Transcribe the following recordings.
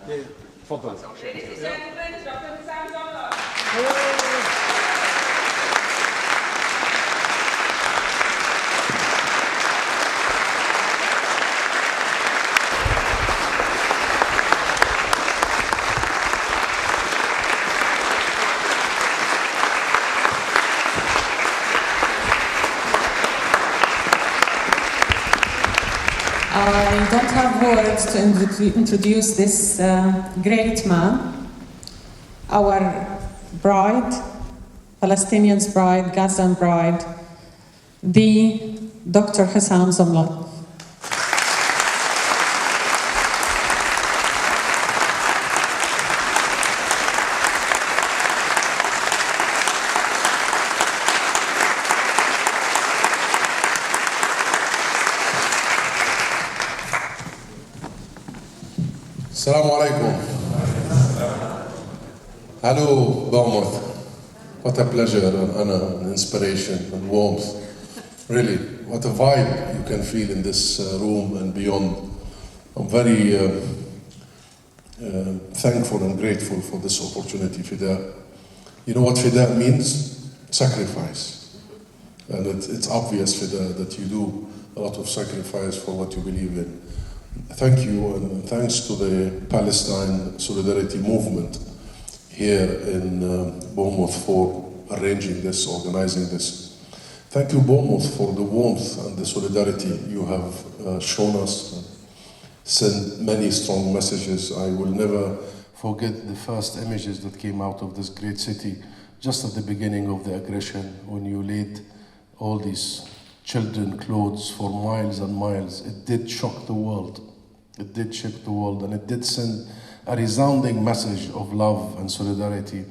تفضل. Ladies and gentlemen, Dr. Husam Zomlot. I don't have words to introduce this great man, our bride, Palestinians' bride, Gazan bride, the Dr. Husam Zomlot. Assalamu alaikum. Hello, Zomlot. What a pleasure and honor and inspiration and warmth. Really, what a vibe you can feel in this room and beyond. I'm very thankful and grateful for this opportunity, Fida. You know what Fida means? Sacrifice. And it's obvious, Fida, that you do a lot of sacrifice for what you believe in. Thank you, and thanks to the Palestine Solidarity Movement here in Bournemouth for arranging this, organizing this. Thank you, Bournemouth, for the warmth and the solidarity you have shown us, and sent many strong messages. I will never forget the first images that came out of this great city, just at the beginning of the aggression, when you laid all these children clothes for miles and miles. It did shock the world. It did shake the world, and it did send a resounding message of love and solidarity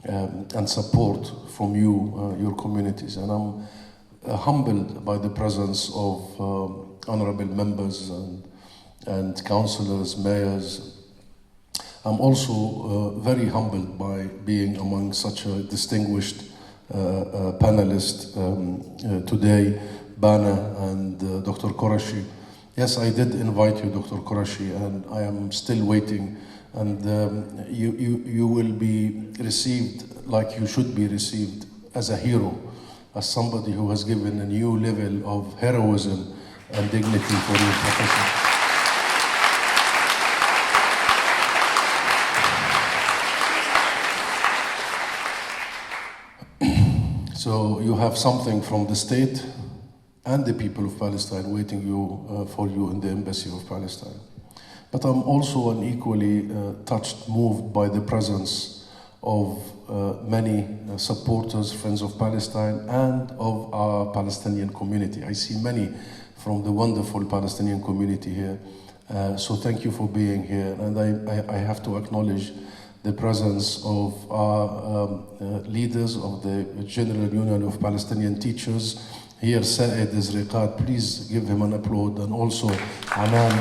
and support from you, your communities. And I'm humbled by the presence of honorable members and councillors, mayors. I'm also very humbled by being among such a distinguished panelist today, Bana and Dr. Qureshi. Yes, I did invite you, Dr. Qureshi, and I am still waiting. And you will be received like you should be received, as a hero, as somebody who has given a new level of heroism and dignity for your profession. So you have something from the state and the people of Palestine waiting for you in the Embassy of Palestine. But I'm also equally touched, moved by the presence of many supporters, friends of Palestine, and of our Palestinian community. I see many from the wonderful Palestinian community here. So thank you for being here. And I have to acknowledge the presence of our leaders of the General Union of Palestinian Teachers. Here, Saed Izriqat, please give him an applaud. And also Anan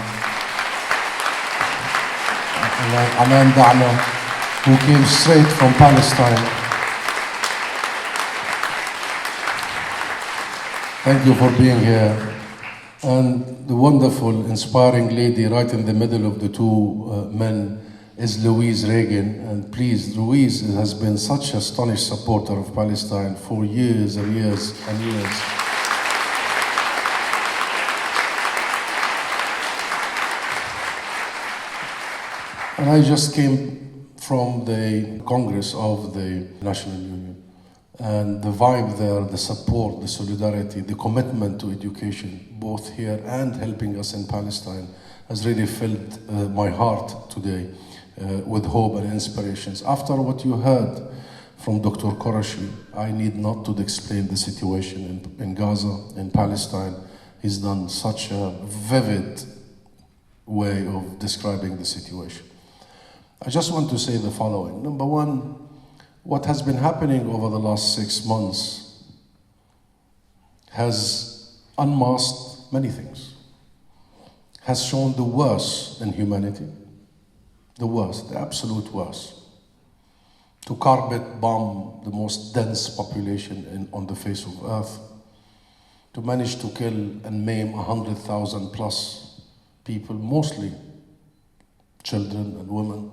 Da'na, who came straight from Palestine. Thank you for being here. And the wonderful, inspiring lady right in the middle of the two men is Louise Reagan. And please, Louise has been such a staunch supporter of Palestine for years and years and years. And I just came from the Congress of the National Union. And the vibe there, the support, the solidarity, the commitment to education, both here and helping us in Palestine, has really filled my heart today with hope and inspirations. After what you heard from Dr. Qureshi, I need not to explain the situation in Gaza, in Palestine. He's done such a vivid way of describing the situation. I just want to say the following. Number one, what has been happening over the last 6 months has unmasked many things, has shown the worst in humanity, the worst, the absolute worst, to carpet bomb the most dense population on the face of earth, to manage to kill and maim 100,000 plus people, mostly children and women,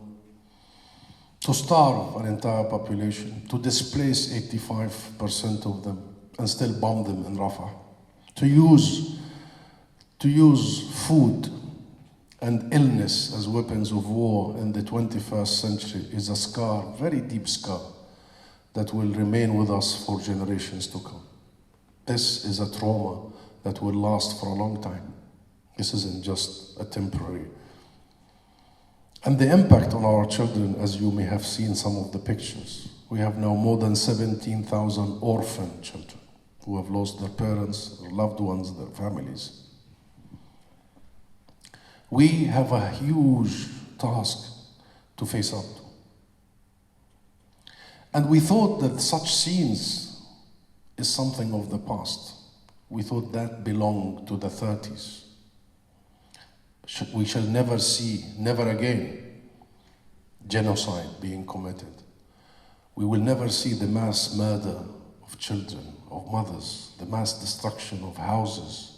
to starve an entire population, to displace 85% of them and still bomb them in Rafah, to use food and illness as weapons of war in the 21st century is a scar, very deep scar, that will remain with us for generations to come. This is a trauma that will last for a long time. This isn't just a temporary. And the impact on our children, as you may have seen some of the pictures, we have now more than 17,000 orphan children who have lost their parents, their loved ones, their families. We have a huge task to face up to. And we thought that such scenes is something of the past. We thought that belonged to the 30s. We shall never see, never again, genocide being committed. We will never see the mass murder of children, of mothers, the mass destruction of houses.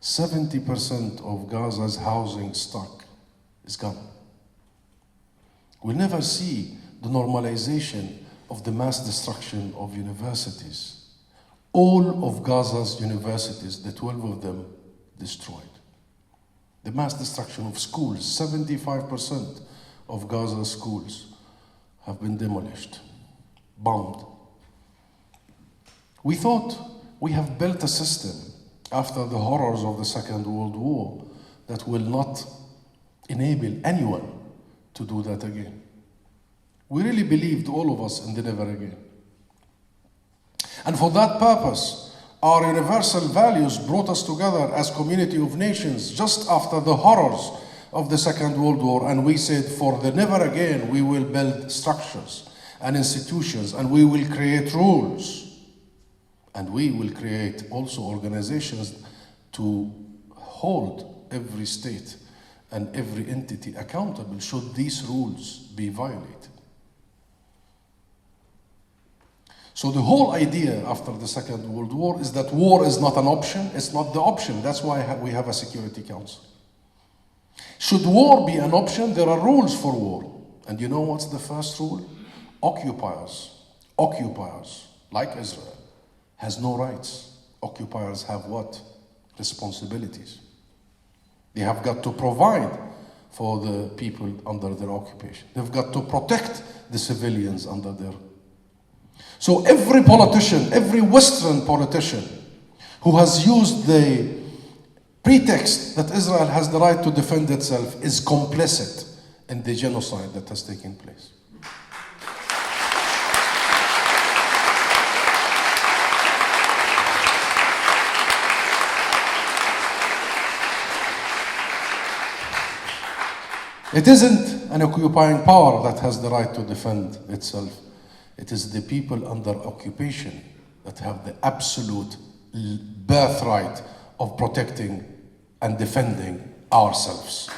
70% of Gaza's housing stock is gone. We'll never see the normalization of the mass destruction of universities. All of Gaza's universities, the 12 of them, destroyed. The mass destruction of schools, 75% of Gaza's schools have been demolished, bombed. We thought we have built a system after the horrors of the Second World War that will not enable anyone to do that again. We really believed, all of us, in the never again. And for that purpose, our universal values brought us together as community of nations just after the horrors of the Second World War, and we said, for the never again, we will build structures and institutions, and we will create rules. And we will create also organizations to hold every state and every entity accountable should these rules be violated. So the whole idea after the Second World War is that war is not an option, it's not the option. That's why we have a Security Council. Should war be an option, there are rules for war. And you know what's the first rule? Occupiers, like Israel, has no rights. Occupiers have what? Responsibilities. They have got to provide for the people under their occupation. They've got to protect the civilians under their. So every politician, every Western politician who has used the pretext that Israel has the right to defend itself is complicit in the genocide that has taken place. It isn't an occupying power that has the right to defend itself. It is the people under occupation that have the absolute birthright of protecting and defending ourselves.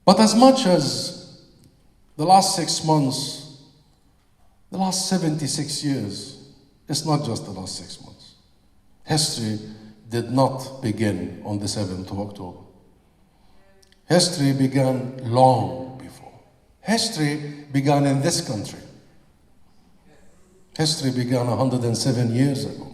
But as much as the last 6 months, the last 76 years, it's not just the last 6 months. History did not begin on the 7th of October. History began long before. History began in this country. History began 107 years ago.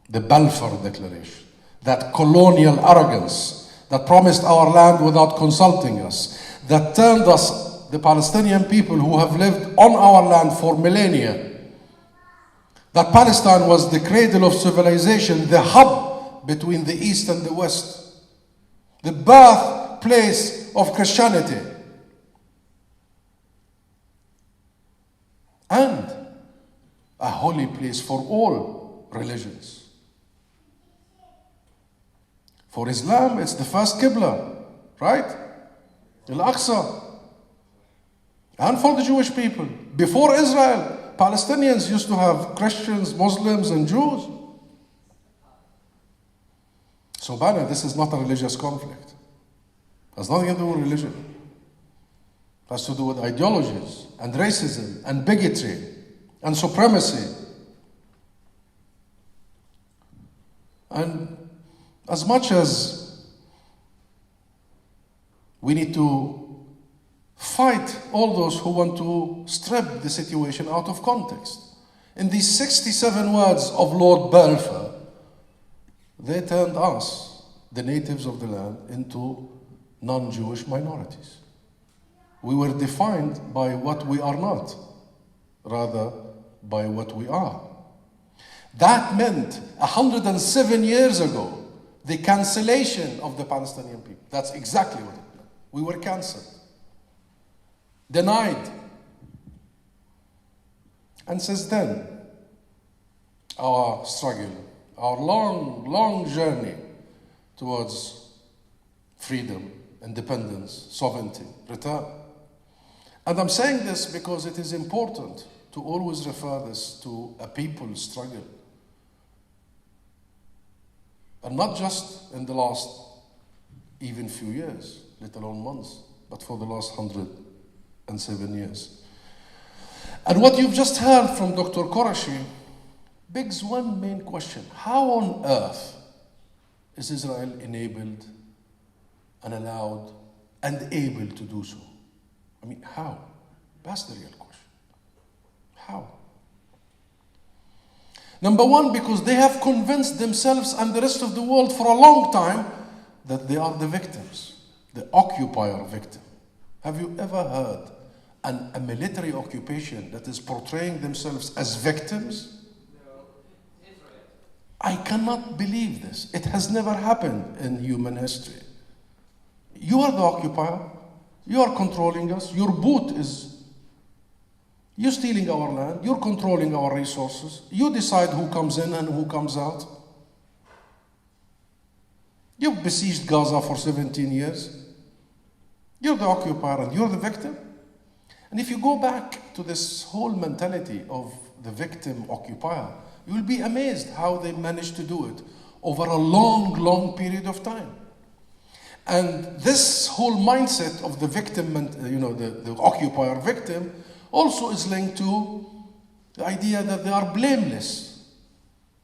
The Balfour Declaration, that colonial arrogance that promised our land without consulting us, that turned us, the Palestinian people who have lived on our land for millennia, that Palestine was the cradle of civilization, the hub between the East and the West, the birthplace of Christianity, and a holy place for all religions. For Islam, it's the first Qibla, right? Al-Aqsa. And for the Jewish people, before Israel, Palestinians used to have Christians, Muslims, and Jews. So, Bana, this is not a religious conflict. It has nothing to do with religion. It has to do with ideologies, and racism, and bigotry, and supremacy. And as much as we need to fight all those who want to strip the situation out of context, in these 67 words of Lord Balfour, they turned us, the natives of the land, into non-Jewish minorities. We were defined by what we are not, rather by what we are. That meant 107 years ago, the cancellation of the Palestinian people. That's exactly what it meant. We were cancelled, denied. And since then, our struggle, our long, long journey towards freedom, independence, sovereignty, return. And I'm saying this because it is important to always refer this to a people's struggle. And not just in the last even few years, let alone months, but for the last 107 years. And what you've just heard from Dr. Qureshi begs one main question. How on earth is Israel enabled and allowed and able to do so? I mean, how? That's the real question. How? Number one, because they have convinced themselves and the rest of the world for a long time that they are the victims, the occupier victim. Have you ever heard a military occupation that is portraying themselves as victims? I cannot believe this. It has never happened in human history. You are the occupier. You are controlling us. Your boot is, you're stealing our land. You're controlling our resources. You decide who comes in and who comes out. You've besieged Gaza for 17 years. You're the occupier and you're the victim. And if you go back to this whole mentality of the victim-occupier, you'll be amazed how they managed to do it over a long, long period of time. And this whole mindset of the victim, the occupier victim, also is linked to the idea that they are blameless.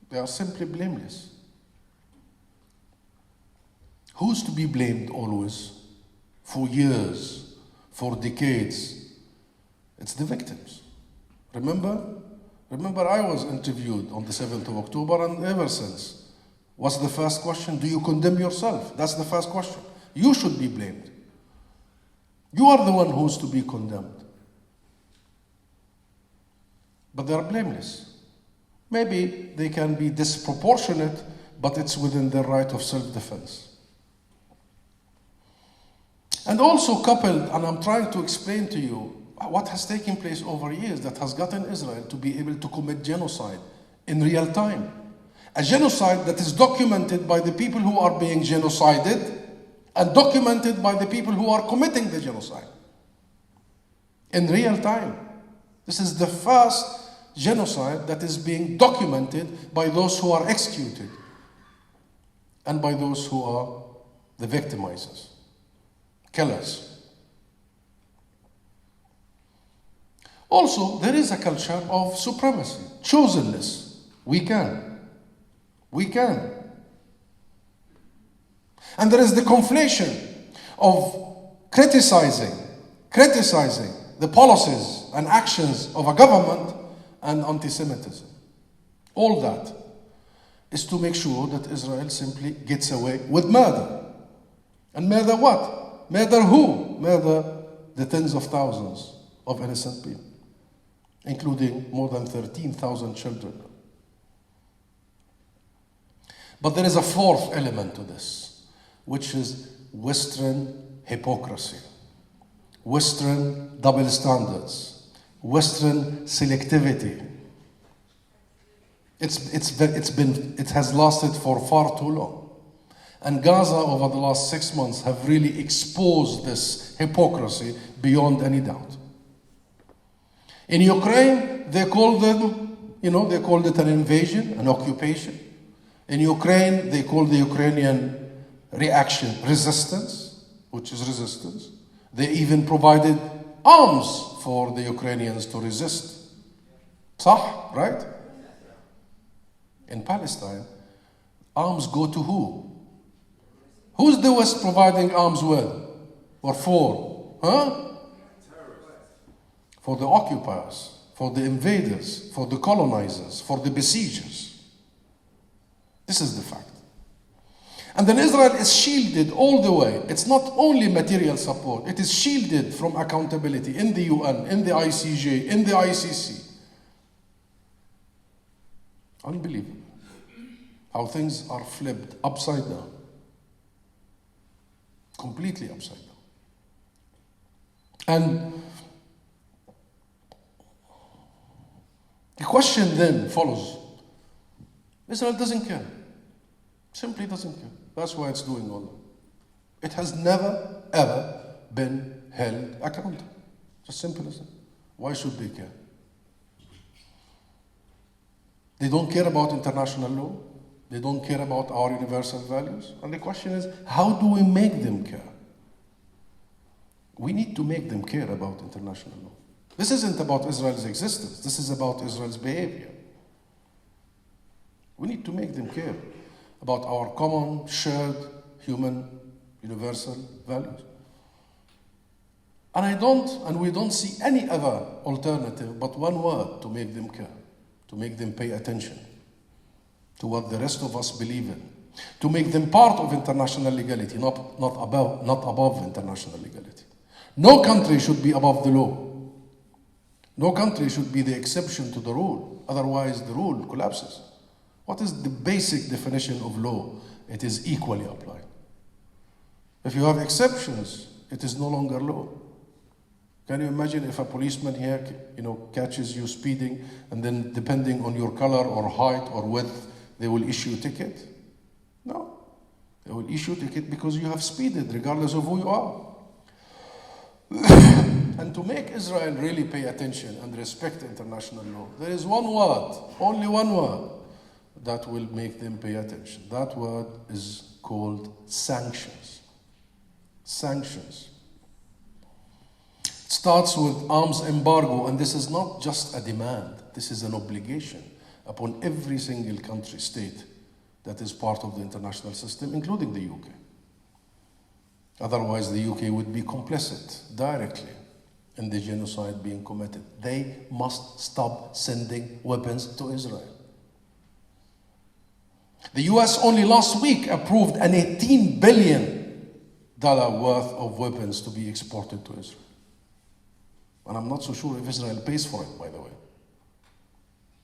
They are simply blameless. Who's to be blamed always? For years, for decades. It's the victims. Remember I was interviewed on the 7th of October, and ever since, what's the first question? Do you condemn yourself? That's the first question. You should be blamed. You are the one who's to be condemned. But they are blameless. Maybe they can be disproportionate, but it's within their right of self-defense. And also coupled, and I'm trying to explain to you what has taken place over years that has gotten Israel to be able to commit genocide in real time. A genocide that is documented by the people who are being genocided and documented by the people who are committing the genocide in real time. This is the first genocide that is being documented by those who are executed and by those who are the victimizers, killers. Also, there is a culture of supremacy, chosenness. We can. And there is the conflation of criticizing the policies and actions of a government and anti-Semitism. All that is to make sure that Israel simply gets away with murder. And murder what? Murder who? Murder the tens of thousands of innocent people, including more than 13,000 children. But there is a fourth element to this, which is Western hypocrisy, Western double standards, Western selectivity. It has lasted for far too long. And Gaza over the last 6 months have really exposed this hypocrisy beyond any doubt. In Ukraine, they called it an invasion, an occupation. In Ukraine, they call the Ukrainian reaction resistance, which is resistance. They even provided arms for the Ukrainians to resist صح, right? In Palestine, arms go to who? Who's the West providing arms with? Or for? Huh? For the occupiers, for the invaders, for the colonizers, for the besiegers. This is the fact. And then Israel is shielded all the way. It's not only material support, it is shielded from accountability in the UN, in the ICJ, in the ICC. Unbelievable how things are flipped upside down. Completely upside down. And the question then follows. Israel doesn't care. Simply doesn't care. That's why it's doing all that. It has never, ever been held accountable. Just simple as that. Why should they care? They don't care about international law. They don't care about our universal values. And the question is, how do we make them care? We need to make them care about international law. This isn't about Israel's existence. This is about Israel's behavior. We need to make them care about our common, shared, human, universal values. And we don't see any other alternative but one word to make them care, to make them pay attention to what the rest of us believe in, to make them part of international legality, not above international legality. No country should be above the law. No country should be the exception to the rule. Otherwise, the rule collapses. What is the basic definition of law? It is equally applied. If you have exceptions, it is no longer law. Can you imagine if a policeman here, catches you speeding, and then depending on your color or height or width, they will issue a ticket? No. They will issue a ticket because you have speeded, regardless of who you are. And to make Israel really pay attention and respect international law, there is one word, only one word, that will make them pay attention. That word is called sanctions. Sanctions. It starts with arms embargo, and this is not just a demand, this is an obligation upon every single country, state that is part of the international system, including the UK. Otherwise, the UK would be complicit directly in the genocide being committed. They must stop sending weapons to Israel. The US only last week approved an $18 billion worth of weapons to be exported to Israel. And I'm not so sure if Israel pays for it, by the way.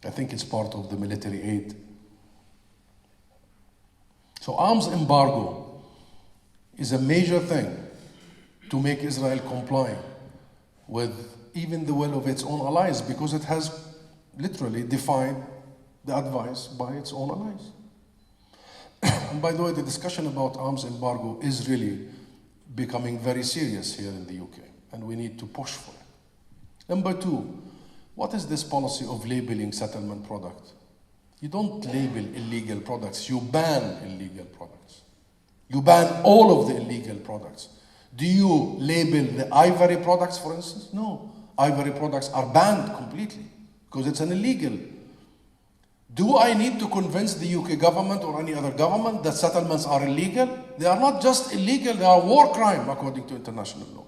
I think it's part of the military aid. So arms embargo is a major thing to make Israel comply with even the will of its own allies, because it has literally defied the advice by its own allies. And by the way, the discussion about arms embargo is really becoming very serious here in the UK, and we need to push for it. Number two, what is this policy of labeling settlement products? You don't label illegal products, you ban illegal products. You ban all of the illegal products. Do you label the ivory products, for instance? No. Ivory products are banned completely because it's an illegal. Do I need to convince the UK government or any other government that settlements are illegal? They are not just illegal, they are war crime according to international law.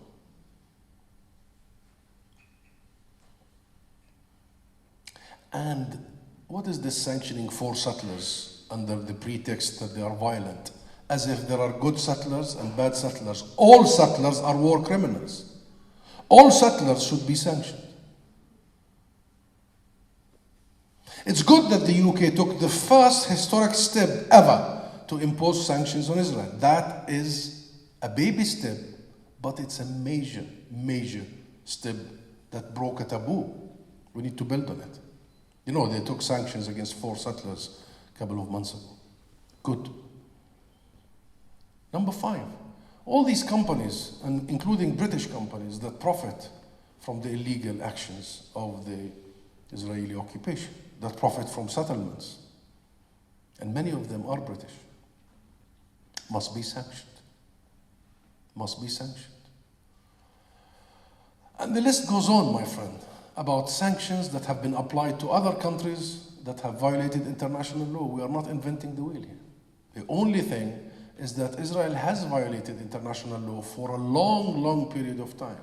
And what is this sanctioning for settlers under the pretext that they are violent? As if there are good settlers and bad settlers. All settlers are war criminals. All settlers should be sanctioned. It's good that the UK took the first historic step ever to impose sanctions on Israel. That is a baby step, but it's a major, major step that broke a taboo. We need to build on it. They took sanctions against 4 settlers a couple of months ago. Good. Number 5, all these companies, and including British companies, that profit from the illegal actions of the Israeli occupation, that profit from settlements, and many of them are British, must be sanctioned. Must be sanctioned. And the list goes on, my friend. about sanctions that have been applied to other countries that have violated international law. We are not inventing the wheel here. The only thing is that Israel has violated international law for a long, long period of time.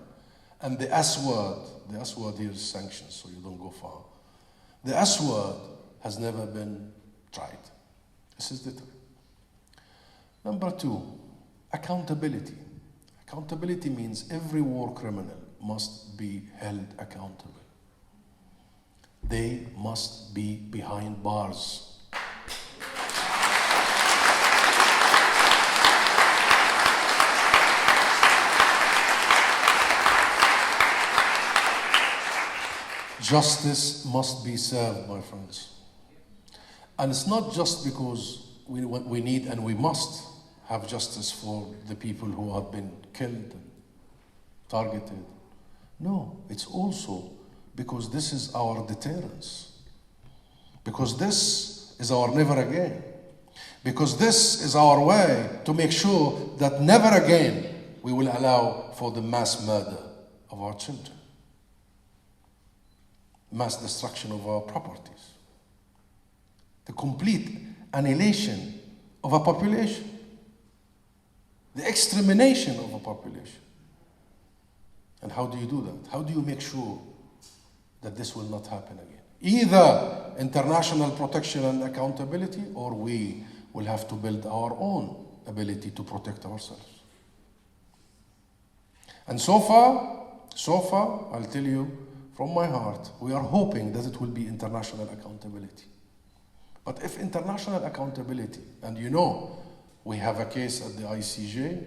And the S word here is sanctions, so you don't go far. The S word has never been tried. This is the time. Number two, accountability. Accountability means every war criminal must be held accountable. They must be behind bars. Justice must be served, my friends. And it's not just because we need and we must have justice for the people who have been killed and targeted. No, it's also because this is our deterrence. Because this is our never again. Because this is our way to make sure that never again we will allow for the mass murder of our children. Mass destruction of our properties, the complete annihilation of a population, the extermination of a population. And how do you do that? How do you make sure that this will not happen again? Either international protection and accountability, or we will have to build our own ability to protect ourselves. And so far, I'll tell you, from my heart, we are hoping that it will be international accountability. But if international accountability, and you know, we have a case at the ICJ,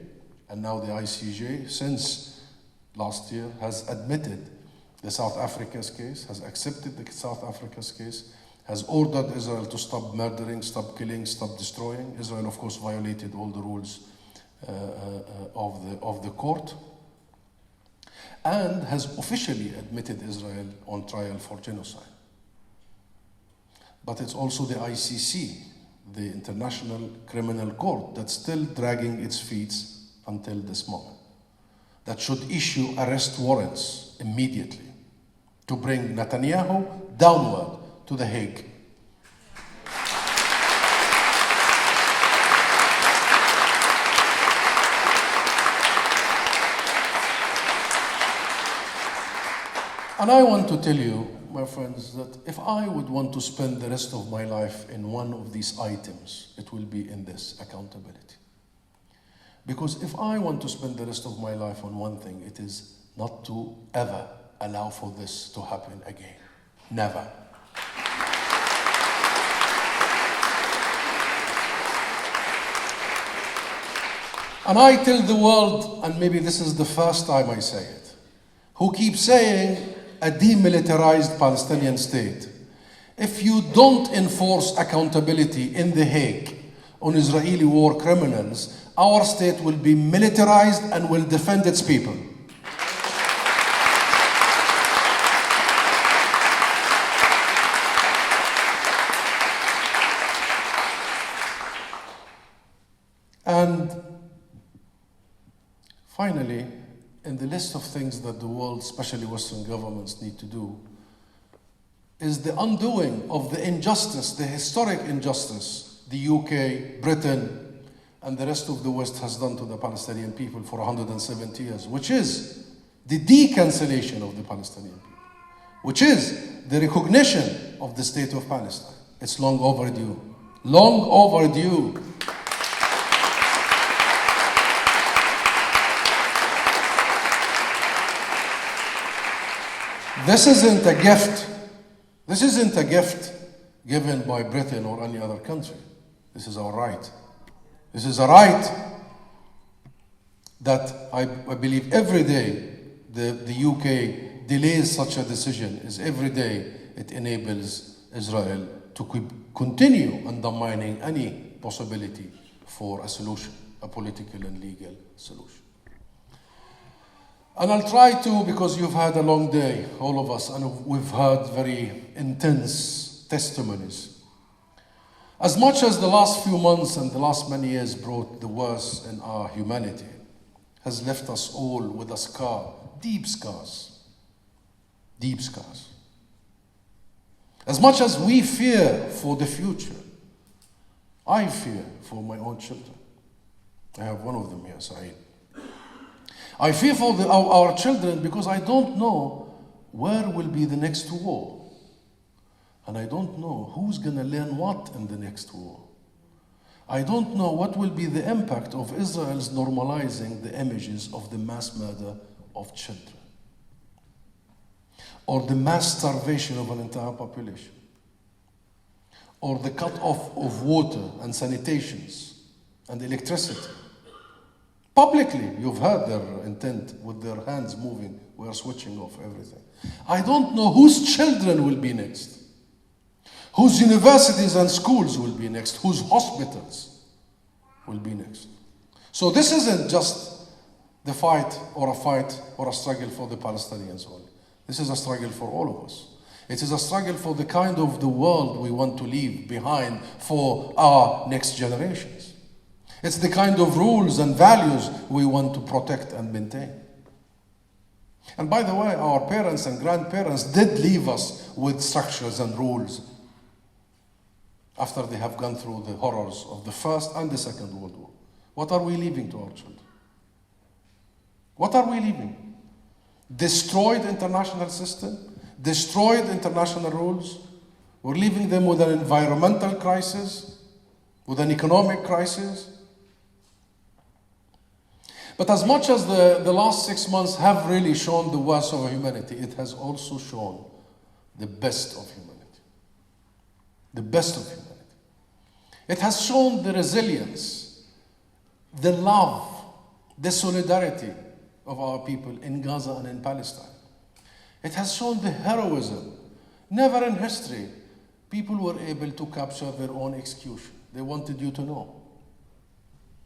and now the ICJ, since last year, has admitted the South Africa's case, has accepted the South Africa's case, has ordered Israel to stop murdering, stop killing, stop destroying. Israel, of course, violated all the rules of the court, and has officially admitted Israel on trial for genocide. But it's also the ICC, the International Criminal Court, that's still dragging its feet until this moment, that should issue arrest warrants immediately to bring Netanyahu downward to The Hague. And I want to tell you, my friends, that if I would want to spend the rest of my life in one of these items, it will be in this, accountability. Because if I want to spend the rest of my life on one thing, it is not to ever allow for this to happen again. Never. And I tell the world, and maybe this is the first time I say it, who keep saying a demilitarized Palestinian state, if you don't enforce accountability in The Hague on Israeli war criminals, our state will be militarized and will defend its people. And finally, in the list of things that the world, especially Western governments, need to do, is the undoing of the injustice, the historic injustice the UK, Britain, and the rest of the West has done to the Palestinian people for 170 years, which is the decancellation of the Palestinian people, which is the recognition of the state of Palestine. It's long overdue. Long overdue. This isn't a gift. This isn't a gift given by Britain or any other country. This is our right. This is a right that I believe every day the UK delays such a decision, is every day it enables Israel to continue undermining any possibility for a solution, a political and legal solution. And I'll try to, because you've had a long day, all of us, and we've heard very intense testimonies. As much as the last few months and the last many years brought the worst in our humanity, has left us all with a scar, deep scars. deep scars. As much as we fear for the future, I fear for my own children. I have one of them here, Saeed. I fear for our children because I don't know where will be the next war. And I don't know who's going to learn what in the next war. I don't know what will be the impact of Israel's normalizing the images of the mass murder of children, or the mass starvation of an entire population, or the cut off of water and sanitations and electricity. Publicly, you've heard their intent with their hands moving, we are switching off everything. I don't know whose children will be next, whose universities and schools will be next, whose hospitals will be next. So this isn't just the fight or a struggle for the Palestinians only. This is a struggle for all of us. It is a struggle for the kind of the world we want to leave behind for our next generations. It's the kind of rules and values we want to protect and maintain. And by the way, our parents and grandparents did leave us with structures and rules after they have gone through the horrors of the First and the Second World War. What are we leaving to our children? What are we leaving? Destroyed international system, destroyed international rules. We're leaving them with an environmental crisis, with an economic crisis. But as much as the last 6 months have really shown the worst of humanity, it has also shown the best of humanity. The best of humanity. It has shown the resilience, the love, the solidarity of our people in Gaza and in Palestine. It has shown the heroism. Never in history, people were able to capture their own execution. They wanted you to know.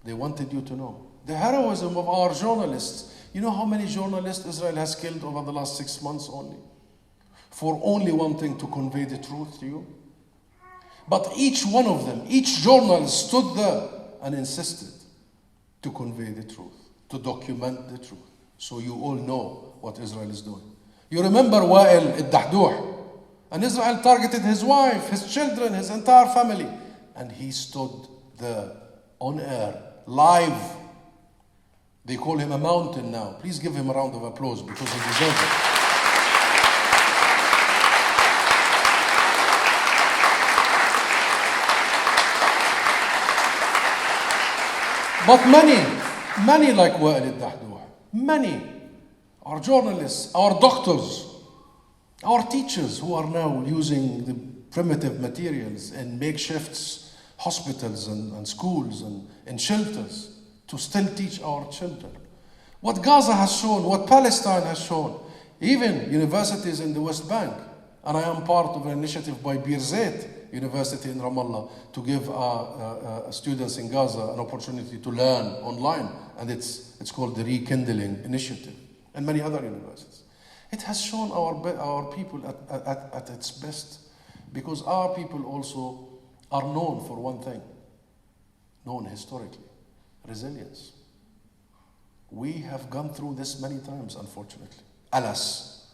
They wanted you to know. The heroism of our journalists. You know how many journalists Israel has killed over the last 6 months only? For only wanting to convey the truth to you? But each one of them, each journalist stood there and insisted to convey the truth, to document the truth, so you all know what Israel is doing. You remember Wa'il al-Dahdouh, and Israel targeted his wife, his children, his entire family, and he stood there on air, live. They call him a mountain now. Please give him a round of applause because he deserves it. But many like Wa'il al-Dahdouh, many, our journalists, our doctors, our teachers who are now using the primitive materials in makeshift hospitals and schools and shelters to still teach our children. What Gaza has shown, what Palestine has shown, even universities in the West Bank, and I am part of an initiative by Birzeit University in Ramallah to give students in Gaza an opportunity to learn online, and it's called the Rekindling Initiative, and many other universities. It has shown our people at its best, because our people also are known for one thing, known historically, resilience. We have gone through this many times, unfortunately. Alas,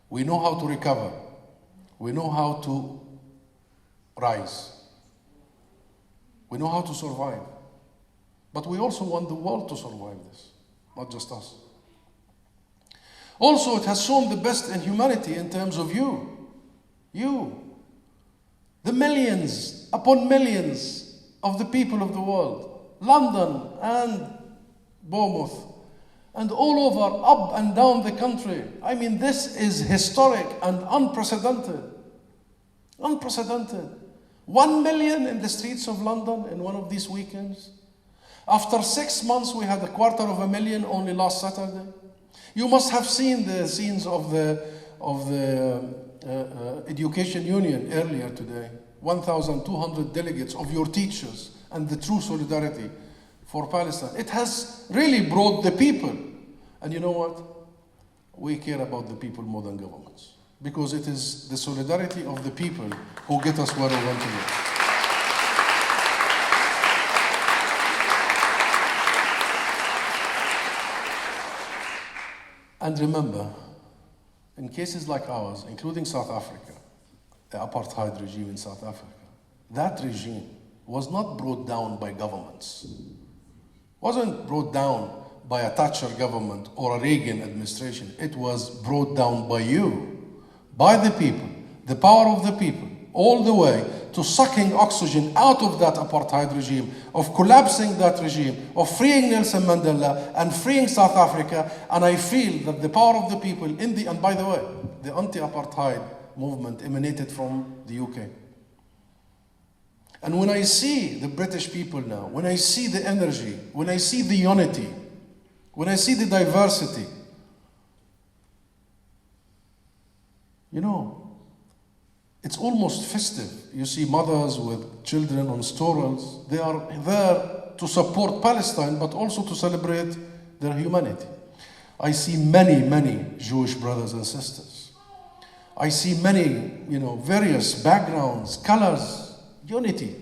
we know how to recover. We know how to rise. We know how to survive. But we also want the world to survive this, not just us. Also, it has shown the best in humanity in terms of you. The millions upon millions of the people of the world. London and Bournemouth and all over, up and down the country. I mean, this is historic and unprecedented. Unprecedented. 1 million in the streets of London in one of these weekends. After 6 months, we had 250,000 only last Saturday. You must have seen the scenes of the Education Union earlier today. 1,200 delegates of your teachers and the true solidarity for Palestine. It has really brought the people. And you know what? We care about the people more than governments, because it is the solidarity of the people who get us where we want to go. And remember, in cases like ours, including South Africa, the apartheid regime in South Africa, that regime was not brought down by governments. Wasn't brought down by a Thatcher government or a Reagan administration. It was brought down by you, by the people, the power of the people, all the way to sucking oxygen out of that apartheid regime, of collapsing that regime, of freeing Nelson Mandela and freeing South Africa. And I feel that the power of the people and by the way, the anti-apartheid movement emanated from the UK. And when I see the British people now, when I see the energy, when I see the unity, when I see the diversity, you know, it's almost festive. You see mothers with children on strollers. They are there to support Palestine, but also to celebrate their humanity. I see many, many Jewish brothers and sisters. I see many, you know, various backgrounds, colors, unity.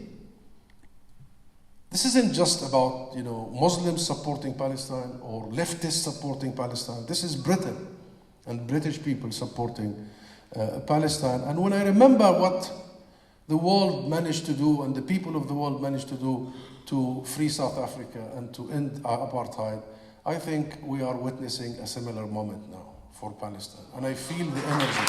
This isn't just about, you know, Muslims supporting Palestine or leftists supporting Palestine. This is Britain and British people supporting Palestine. And when I remember what the world managed to do and the people of the world managed to do to free South Africa and to end apartheid, I think we are witnessing a similar moment now for Palestine. And I feel the energy.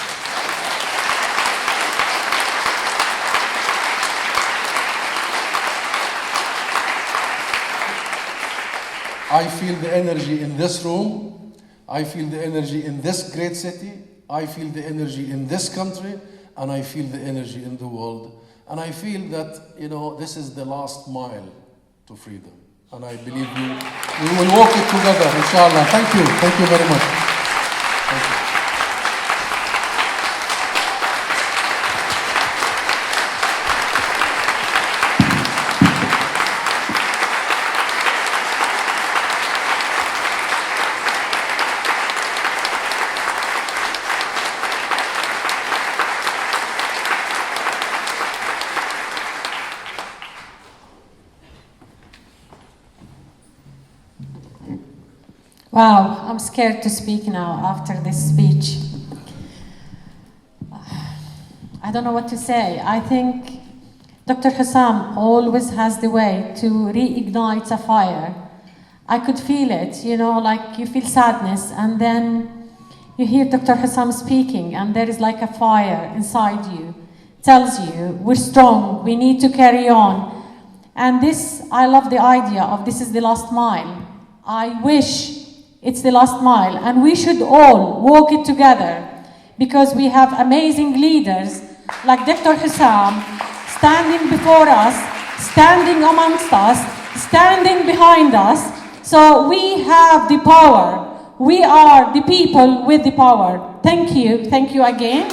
I feel the energy in this room. I feel the energy in this great city. I feel the energy in this country, and I feel the energy in the world. And I feel that, you know, this is the last mile to freedom. And I believe we will walk it together, inshallah. Thank you. Thank you very much. Thank you. Wow, I'm scared to speak now after this speech. I don't know what to say. I think Dr. Husam always has the way to reignite a fire. I could feel it, you know, like you feel sadness and then you hear Dr. Husam speaking and there is like a fire inside you. Tells you, we're strong, we need to carry on. And this, I love the idea of this is the last mile. I wish it's the last mile, and we should all walk it together because we have amazing leaders like Dr. Husam standing before us, standing amongst us, standing behind us. So we have the power. We are the people with the power. Thank you again.